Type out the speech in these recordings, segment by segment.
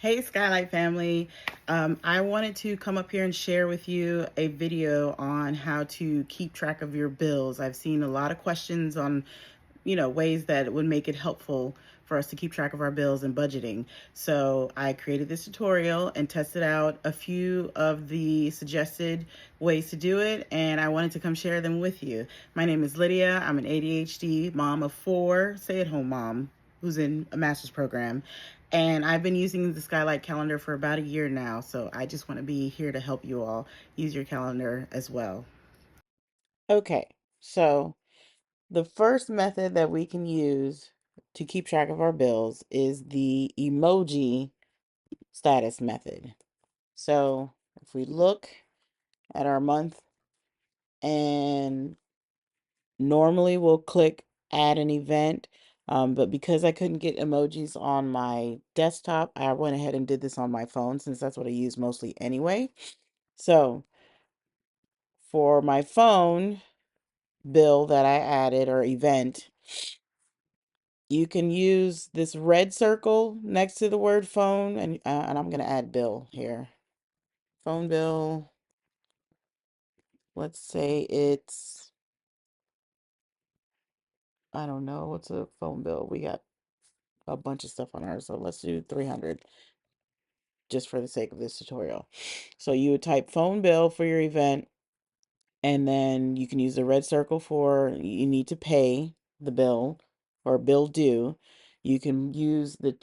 Hey, Skylight family. I wanted to come up here and share with you a video on how to keep track of your bills. I've seen a lot of questions on, ways that would make it helpful for us to keep track of our bills and budgeting. So I created this tutorial and tested out a few of the suggested ways to do it, and I wanted to come share them with you. My name is Lydia. I'm an ADHD mom of four, stay-at-home mom who's in a master's program. And I've been using the Skylight Calendar for about a year now, so I just want to be here to help you all use your calendar as well. Okay, so the first method that we can use to keep track of our bills is the emoji status method. So if we look at our month, and normally we'll click add an event, but because I couldn't get emojis on my desktop, I went ahead and did this on my phone since that's what I use mostly anyway. So for my phone bill that I added or event, you can use this red circle next to the word phone, and I'm going to add bill here. Phone bill. Let's say it's, I don't know, what's a phone bill? We got a bunch of stuff on ours, so let's do 300 just for the sake of this tutorial. So you would type phone bill for your event, and then you can use the red circle for you need to pay the bill or bill due. You can use the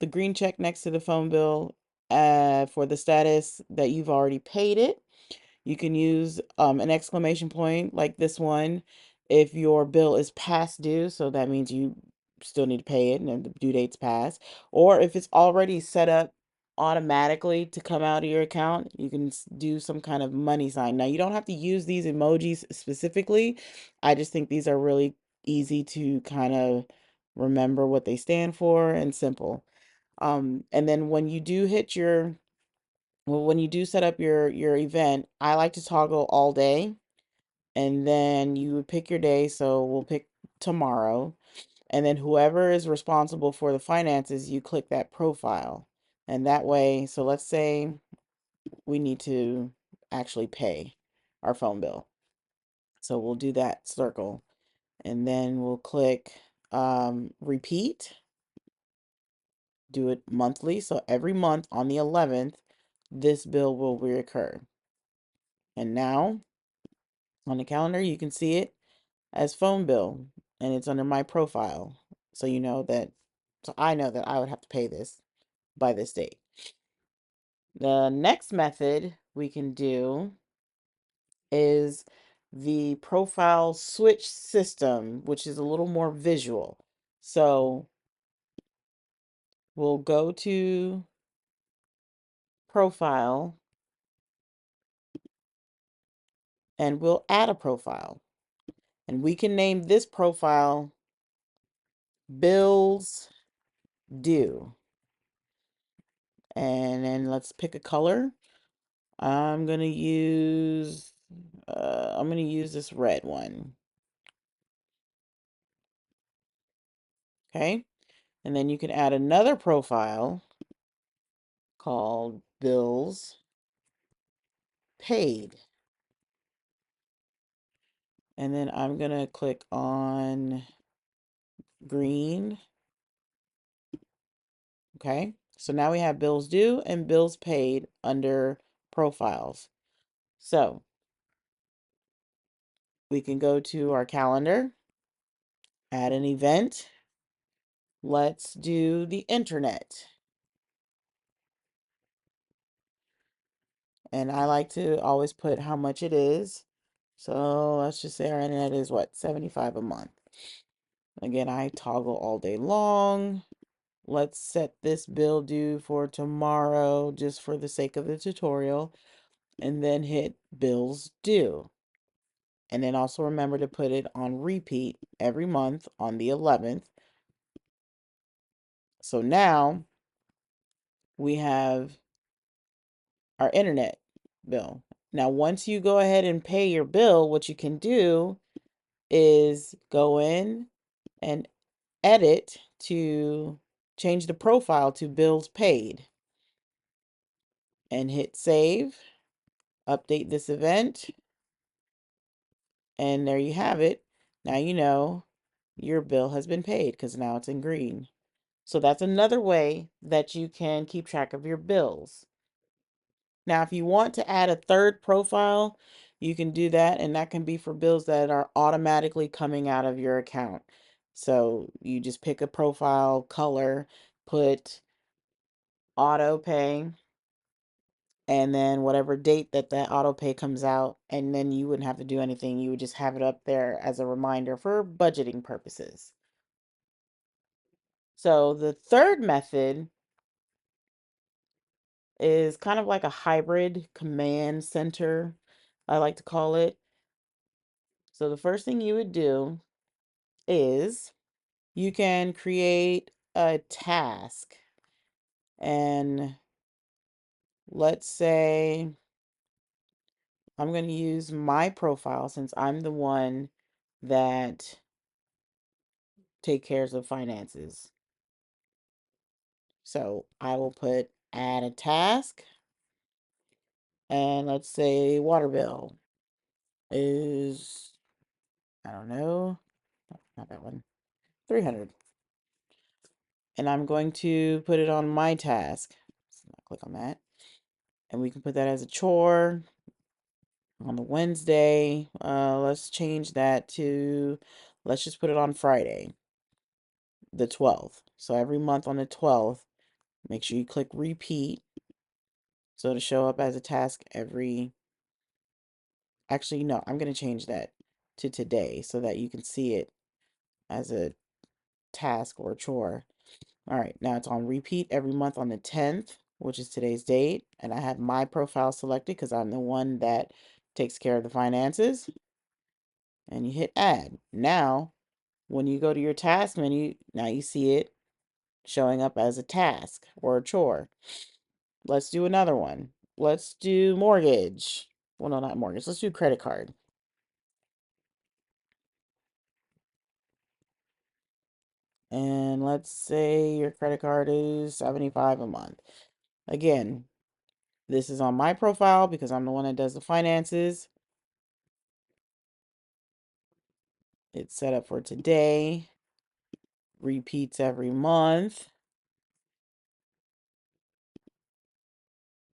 green check next to the phone bill for the status that you've already paid it. You can use an exclamation point like this one if your bill is past due, so that means you still need to pay it and the due date's passed. Or if it's already set up automatically to come out of your account, you can do some kind of money sign. Now, you don't have to use these emojis specifically. I just think these are really easy to kind of remember what they stand for and simple. And then when you do set up your event, I like to toggle all day, and then you would pick your day. So we'll pick tomorrow, and then whoever is responsible for the finances, you click that profile. And that way, so let's say we need to actually pay our phone bill. So we'll do that circle, and then we'll click repeat, do it monthly. So every month on the 11th, this bill will reoccur. And now on the calendar, you can see it as phone bill, and it's under my profile. So so I know that I would have to pay this by this date. The next method we can do is the profile switch system, which is a little more visual. So we'll go to profile and we'll add a profile. And we can name this profile bills due. And then let's pick a color. I'm gonna use this red one. Okay. And then you can add another profile called bills paid. And then I'm gonna click on green. Okay. So now we have bills due and bills paid under profiles. So we can go to our calendar, add an event. Let's do the internet. And I like to always put how much it is. So let's just say our internet is what, 75 a month. Again, I toggle all day long. Let's set this bill due for tomorrow just for the sake of the tutorial, and then hit bills due. And then also remember to put it on repeat every month on the 11th. So now we have our internet bill. Now, once you go ahead and pay your bill, what you can do is go in and edit to change the profile to bills paid and hit save. Update this event. And there you have it. Now you know your bill has been paid because now it's in green. So that's another way that you can keep track of your bills. Now, if you want to add a third profile, you can do that, and that can be for bills that are automatically coming out of your account. So you just pick a profile color, put auto pay, and then whatever date that auto pay comes out, and then you wouldn't have to do anything. You would just have it up there as a reminder for budgeting purposes. So the third method is kind of like a hybrid command center, I like to call it. So the first thing you would do is you can create a task. And let's say I'm going to use my profile since I'm the one that take cares of finances. So I will put add a task, and let's say water bill is, I don't know, not that one, 300. And I'm going to put it on my task. So I'll click on that. And we can put that as a chore on the Wednesday. Let's change that to, let's just put it on Friday, the 12th. So every month on the 12th, make sure you click repeat. So to show up as a task actually, no, I'm going to change that to today so that you can see it as a task or a chore. All right, now it's on repeat every month on the 10th, which is today's date. And I have my profile selected because I'm the one that takes care of the finances. And you hit add. Now, when you go to your task menu, now you see it showing up as a task or a chore. Let's do another one. Let's do mortgage. Well, no, not mortgage. Let's do credit card. And let's say your credit card is $75 a month. Again, this is on my profile because I'm the one that does the finances. It's set up for today. Repeats every month.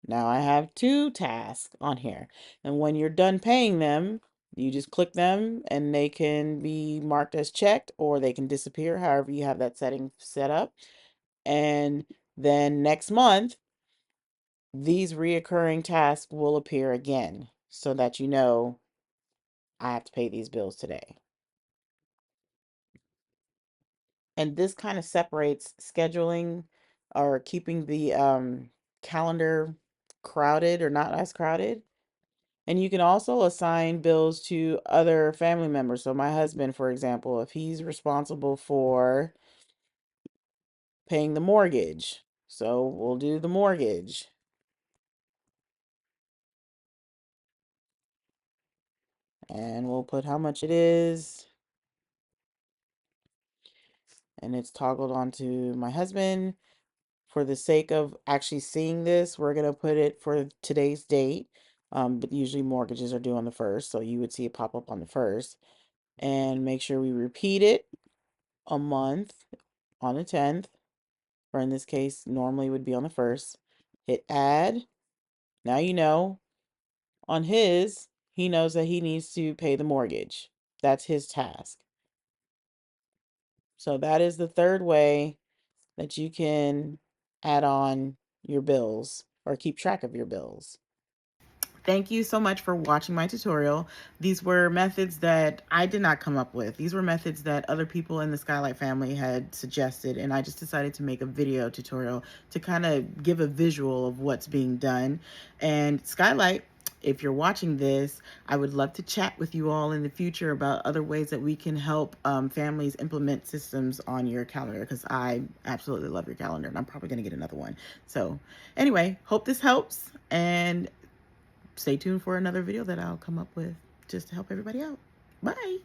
Now I have 2 tasks on here. And when you're done paying them, you just click them and they can be marked as checked or they can disappear, however you have that setting set up. And then next month, these reoccurring tasks will appear again so that you know I have to pay these bills today. And this kind of separates scheduling or keeping the calendar crowded or not as crowded. And you can also assign bills to other family members. So my husband, for example, if he's responsible for paying the mortgage, so we'll do the mortgage. And we'll put how much it is. And it's toggled onto my husband. For the sake of actually seeing this, we're going to put it for today's date. But usually mortgages are due on the 1st, so you would see it pop up on the 1st. And make sure we repeat it a month on the 10th. Or in this case, normally would be on the 1st. Hit add. Now you know on his, he knows that he needs to pay the mortgage. That's his task. So that is the third way that you can add on your bills or keep track of your bills. Thank you so much for watching my tutorial. These were methods that I did not come up with. These were methods that other people in the Skylight family had suggested, and I just decided to make a video tutorial to kind of give a visual of what's being done. And Skylight, if you're watching this, I would love to chat with you all in the future about other ways that we can help families implement systems on your calendar, because I absolutely love your calendar and I'm probably going to get another one. So anyway, hope this helps, and stay tuned for another video that I'll come up with just to help everybody out. Bye.